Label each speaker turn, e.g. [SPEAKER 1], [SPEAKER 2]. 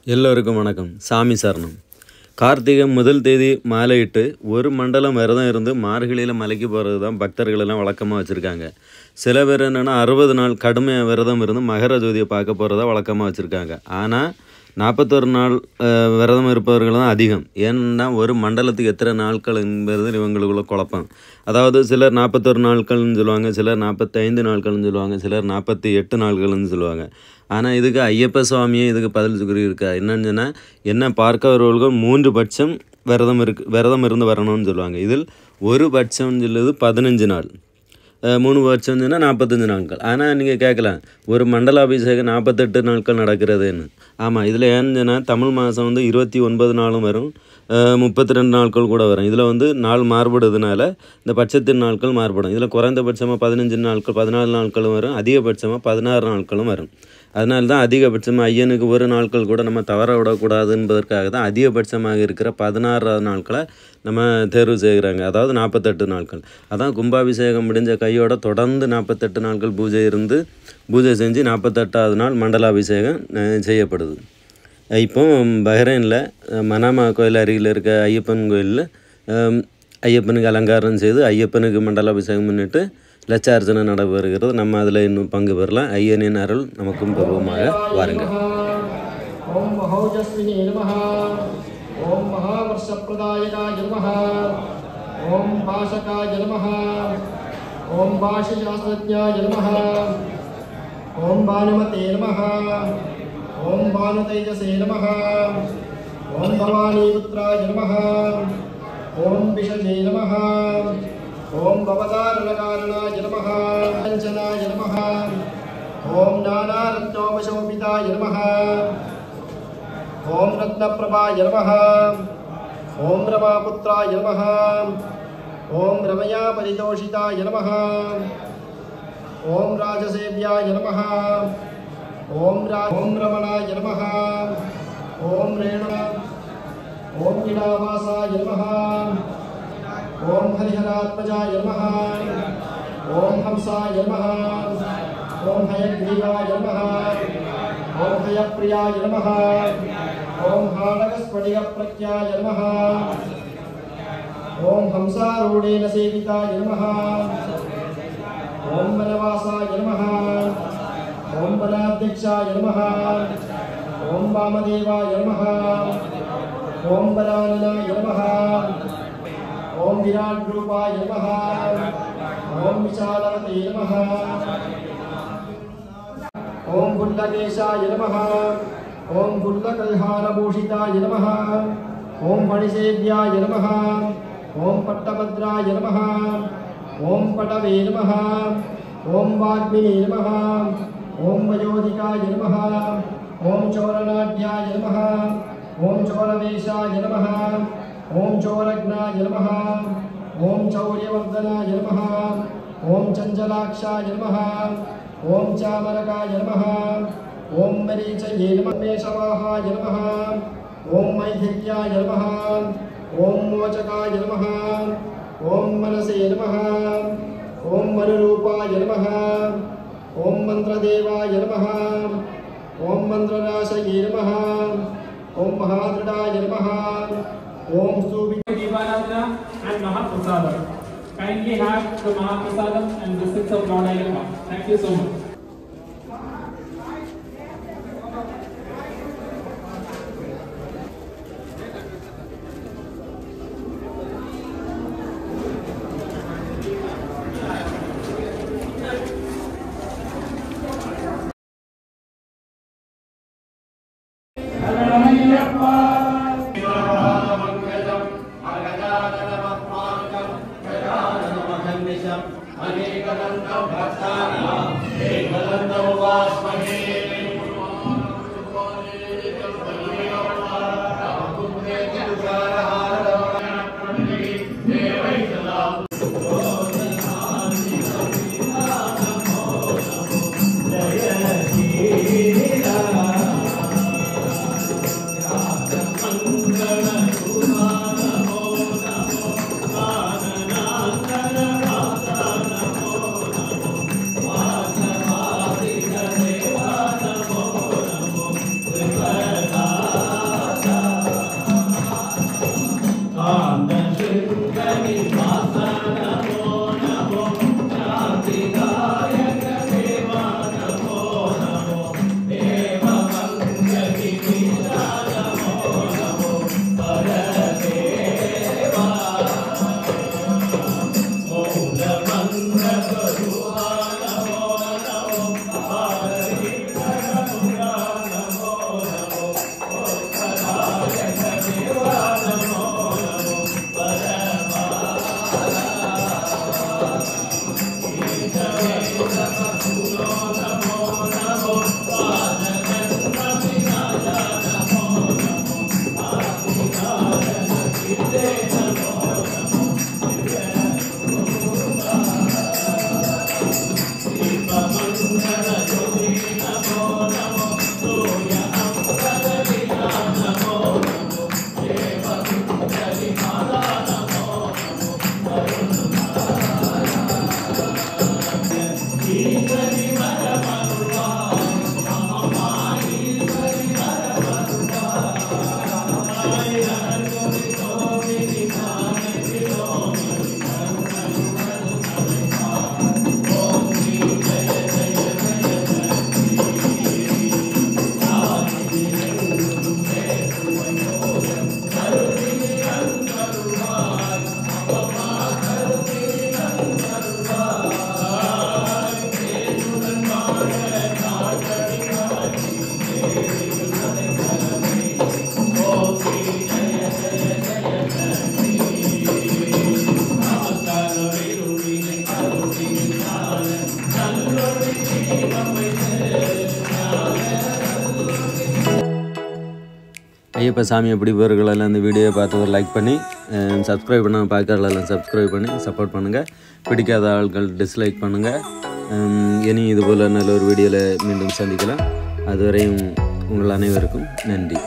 [SPEAKER 1] எல்லோருக்கும் வணக்கம். சாமி சரணம். கார்த்திகை முதல் தேதி மாலையிட்டு ஒரு மண்டலம் விரதம் இருந்து மார்கழியில் மலைக்கு போகிறது தான் பக்தர்களெல்லாம் வழக்கமாக வச்சுருக்காங்க. சில பேர் என்னென்னா 60 நாள் கடுமையாக விரதம் இருந்து மகர ஜோதியை பார்க்க போகிறதா வழக்கமாக வச்சுருக்காங்க. ஆனால் 41 நாள் விரதம் இருப்பவர்கள் தான் அதிகம். ஏன்னா ஒரு மண்டலத்துக்கு எத்தனை நாட்கள் என்பது இவங்களுக்குள்ள குழப்பம். அதாவது சிலர் 41 நாட்கள்னு சொல்லுவாங்க, சிலர் 45 நாட்கள்னு சொல்லுவாங்க, சிலர் 48 நாட்கள்னு சொல்லுவாங்க. ஆனால் இதுக்கு ஐயப்ப சுவாமியே இதுக்கு பதில் இருக்கா. என்னன்னு சொன்னால், என்ன பார்க்கவர்கள் 3 பட்சம் விரதம் இருந்து வரணும்னு சொல்லுவாங்க. இதில் ஒரு பட்சம்னு சொல்லுது 15 நாள், 3 வருஷம் சொன்னால் 45 நாட்கள். ஆனால் நீங்கள் கேட்கலாம், ஒரு மண்டலாபிஷேகம் 48 நாட்கள் நடக்கிறதுன்னு. ஆமாம், இதில் ஏன்னு சொன்னால் தமிழ் மாதம் 29 நாளும் வரும், 32 நாட்கள் கூட வரும். இதில் நாள் மாறுபடுறதுனால இந்த பட்சத்தின் நாட்கள் மாறுபடும். இதில் குறைந்தபட்சமாக 15 நாட்கள் 14 நாட்களும் வரும், அதிகபட்சமாக 16 நாட்களும் வரும். அதனால தான் அதிகபட்சமாக ஐயனுக்கு ஒரு நாட்கள் கூட நம்ம தவற விடக்கூடாது என்பதற்காக தான் அதிகபட்சமாக இருக்கிற 16 நாட்களை நம்ம தேர்வு செய்கிறாங்க. அதாவது 48 நாட்கள். அதான் கும்பாபிஷேகம் முடிஞ்ச கையோட தொடர்ந்து 48 நாட்கள் பூஜை செஞ்சு 48வது நாள் மண்டலாபிஷேகம் செய்யப்படுது. இப்போ பஹ்ரைனில் மனாமா கோயில் அருகில் இருக்க ஐயப்பன் கோயிலில் ஐயப்பனுக்கு அலங்காரம் செய்து ஐயப்பனுக்கு மண்டலாபிஷேகம் பண்ணிட்டு லட்சார்ச்சனை நடைபெறுகிறது. நம்ம அதில் இன்னும் பங்கு பெறலாம். ஐயனின் அருள் நமக்கும் பருவமாக வாருங்கள்.
[SPEAKER 2] ஓம் மஹோஜஸ்வினே நமஹ. ஓம் மகாவர்ஷப்ரதாயகாய நமஹ. ஓம் பாஷகாய நமஹ. ஓம் பாஷசாஸ்திரஜ்ஞாய நமஹ. ஓம் பானுமதே நமஹ. ஓம் பானுதேஜசே நமஹ. ஓம் பவானீபுத்ராய நமஹ. ஓம் விஷஜே நமஹ. ஓம் பவதாரணகாரணாய நமஹ. பஞ்சனாய நமஹ. ஓம் நானாரத்னோபசோபிதாய நமஹ. ஓம் ரத்னப்ரபாய நமஹ. ஓம் ரமாபுத்ராய நமஹ. ஓம் ரமயா பரிதோஷிதாய நமஹ. ஓம் ராஜசேவ்யாய நமஹ. ஓம் ரமணாய நமஹ. ஓம் ரேணு. ஓம் இடாவாசாய நமஹ. ஓம் ஹரிஹராத்மஜாய நமஹ. ஓம் ஹம்சாய நமஹ. ஓம் ஹயக்ரீவாய நமஹ. ஓம் ஹயப்ரியாய நமஹ. ஓம் ஹாடகஸ்படிகப்ரக்யாய நமஹ. ஓம் ஹம்சாரூடேன சேவிதாய நமஹ. ஓம் வனவாசாய நமஹ. ஓம் வனாத்யக்ஷாய நமஹ. ஓம் வாமதேவாய நமஹ. ஓம் வரானனாய நமஹ. ஓம் விராட் ரூபாய நமஹ. ஓம் விஷாலவதே நமஹ. ஓம் புல்லகேஷாய நமஹ. ஓம் புல்லகல்ஹாரபூஷிதாய நமஹ. ஓம் பணிசேவ்யாய நமஹ. ஓம் பட்டபத்ராய நமஹ. ஓம் படவே நமஹ. ஓம் வாக்மினே நமஹ. ஓம் வயோதிகாய நமஹ. ஓம் சோரநாட்யாய நமஹ. ஓம் சோரவேஷாய நமஹ. ஓம் சோரக்னாய நமஹ. ஓம் சௌரியவர்தனாய நமஹ. ஓம் சஞ்சலாக்ஷாய நமஹ. ஓம் சாமரகாய நமஹ. ஓம் மரீச்சயே நமः. மேஷவாஹாய நமஹ. ஓம் மைதில்யாய நமஹ. ஓம் மோச்சகாய நமஹ. ஓம் மனசே நமஹ. ஓம் மனுரூபாய நமஹ. ஓம் மந்திரதேவாய நமஹ. ஓம் மந்திரராசயே நமஹ. ஓம் மகாத்ருடாய நமஹ. Om Subi
[SPEAKER 3] Devaratna and Mahaprasadam. Kindly have the Mahaprasadam and blessings of Lord Ayyappa. Thank you so much.
[SPEAKER 1] Ayyappa சாமியை பிடிப்பவர்களெல்லாம் இந்த வீடியோவை பார்த்து ஒரு லைக் பண்ணி சப்ஸ்கிரைப் பண்ண பார்க்குறவங்களெல்லாம் சப்ஸ்கிரைப் பண்ணி சப்போர்ட் பண்ணுங்கள். பிடிக்காத ஆட்கள் டிஸ்லைக் பண்ணுங்கள். இனி இதுபோல் நல்ல ஒரு வீடியோவில் மீண்டும் சந்திக்கலாம். அதுவரையும் உங்கள் அனைவருக்கும் நன்றி.